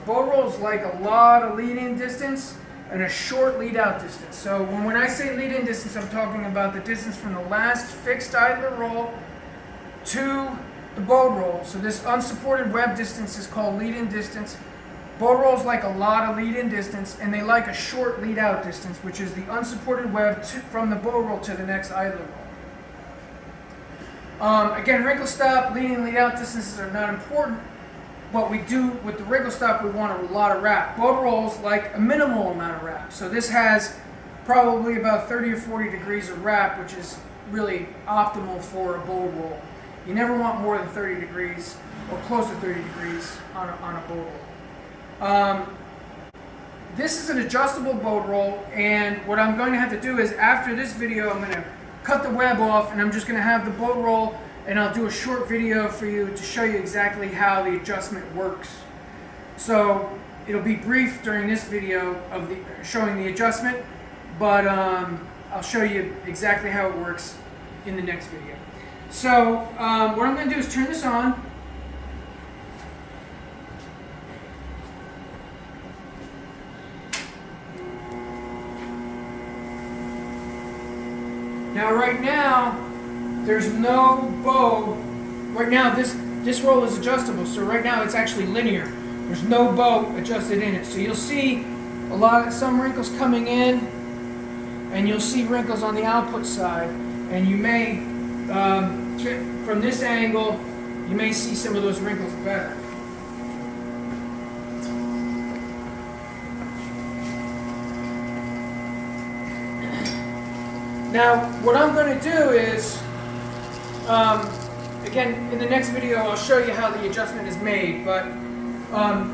Bow rolls like a lot of lead-in distance and a short lead-out distance. So when I say lead-in distance, I'm talking about the distance from the last fixed idler roll to the bow roll. So this unsupported web distance is called lead-in distance. Bow rolls like a lot of lead-in distance, and they like a short lead-out distance, which is the unsupported web from the bow roll to the next idler roll. Again, wrinkle stop, lead-in, lead-out distances are not important. What we do with the wrinkle stop, we want a lot of wrap. Bow rolls like a minimal amount of wrap. So this has probably about 30 or 40 degrees of wrap, which is really optimal for a bow roll. You never want more than 30 degrees or close to 30 degrees on a bow roll. This is an adjustable bow roll, and what I'm going to have to do is after this video, I'm going to cut the web off, and I'm just going to have the bow roll, and I'll do a short video for you to show you exactly how the adjustment works. So it'll be brief during this video of showing the adjustment, but I'll show you exactly how it works in the next video. So what I'm going to do is turn this on. Now right now, there's no bow. Right now this roll is adjustable, so right now it's actually linear. There's no bow adjusted in it. So you'll see some wrinkles coming in, and you'll see wrinkles on the output side, and you may, from this angle, you may see some of those wrinkles better. Now, what I'm going to do is, again, in the next video, I'll show you how the adjustment is made, but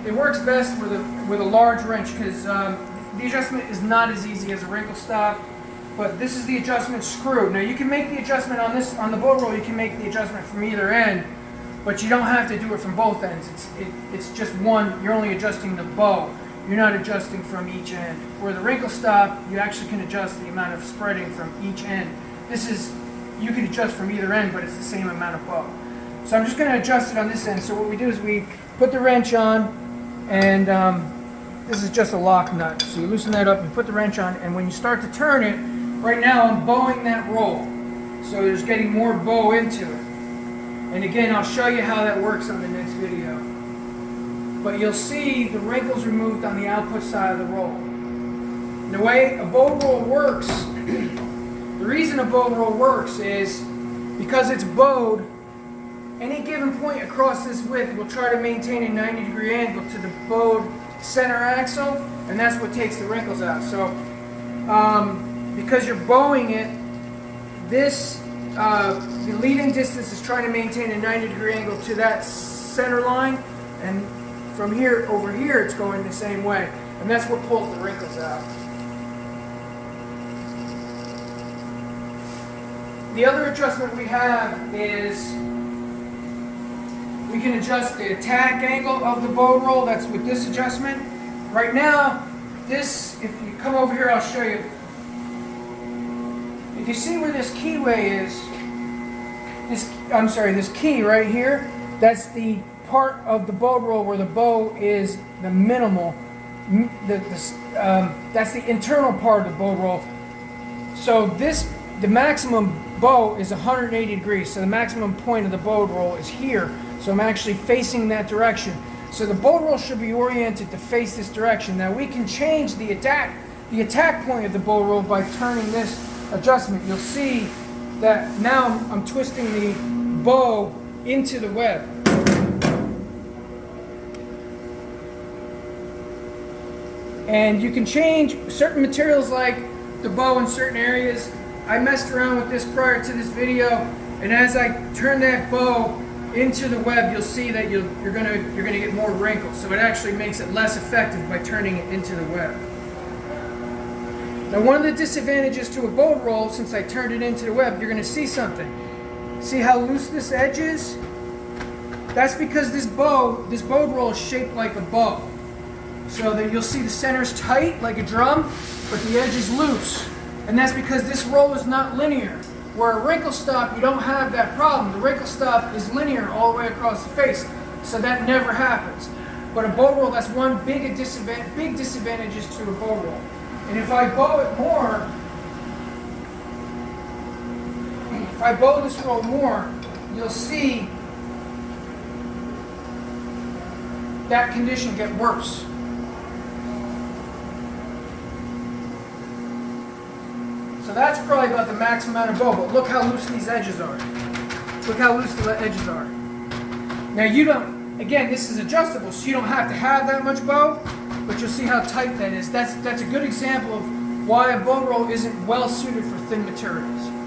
it works best with a large wrench, because the adjustment is not as easy as a wrinkle stop, but this is the adjustment screw. Now, you can make the adjustment on the bow roll, you can make the adjustment from either end, but you don't have to do it from both ends. It's just one, you're only adjusting the bow. You're not adjusting from each end. Where the wrinkle stop, you actually can adjust the amount of spreading from each end. You can adjust from either end, but it's the same amount of bow. So I'm just going to adjust it on this end. So what we do is we put the wrench on, and this is just a lock nut. So you loosen that up, you put the wrench on, and when you start to turn it, right now I'm bowing that roll. So there's getting more bow into it. And again, I'll show you how that works on the next video. But you'll see the wrinkles removed on the output side of the roll. And the way a bow roll works, the reason a bow roll works is because it's bowed, any given point across this width will try to maintain a 90-degree angle to the bowed center axle, and that's what takes the wrinkles out. So because you're bowing it, the lead-in distance is trying to maintain a 90-degree angle to that center line, and from here over here it's going the same way, and that's what pulls the wrinkles out. The other adjustment we have is we can adjust the attack angle of the bow roll. That's with this adjustment. Right now, if you come over here, I'll show you. If you see where this keyway is, this key right here, that's the part of the bow roll where the bow is the minimal. That's the internal part of the bow roll. So the maximum bow is 180 degrees. So the maximum point of the bow roll is here. So I'm actually facing that direction. So the bow roll should be oriented to face this direction. Now we can change the attack point of the bow roll by turning this adjustment. You'll see that now I'm twisting the bow into the web. And you can change certain materials like the bow in certain areas. I messed around with this prior to this video, and as I turn that bow into the web, you'll see that you're gonna get more wrinkles. So it actually makes it less effective by turning it into the web. Now, one of the disadvantages to a bow roll, since I turned it into the web, you're gonna see something. See how loose this edge is? That's because this bow roll is shaped like a bow. So that you'll see the center's tight like a drum, but the edge is loose. And that's because this roll is not linear. Where a wrinkle stop, you don't have that problem. The wrinkle stop is linear all the way across the face, so that never happens. But a bow roll, that's one big disadvantages to a bow roll. And if I bow it more, if I bow this roll more, you'll see that condition get worse. So that's probably about the max amount of bow, but look how loose these edges are. Look how loose the edges are. Now you don't, again, this is adjustable, so you don't have to have that much bow, but you'll see how tight that is. That's a good example of why a bow roll isn't well suited for thin materials.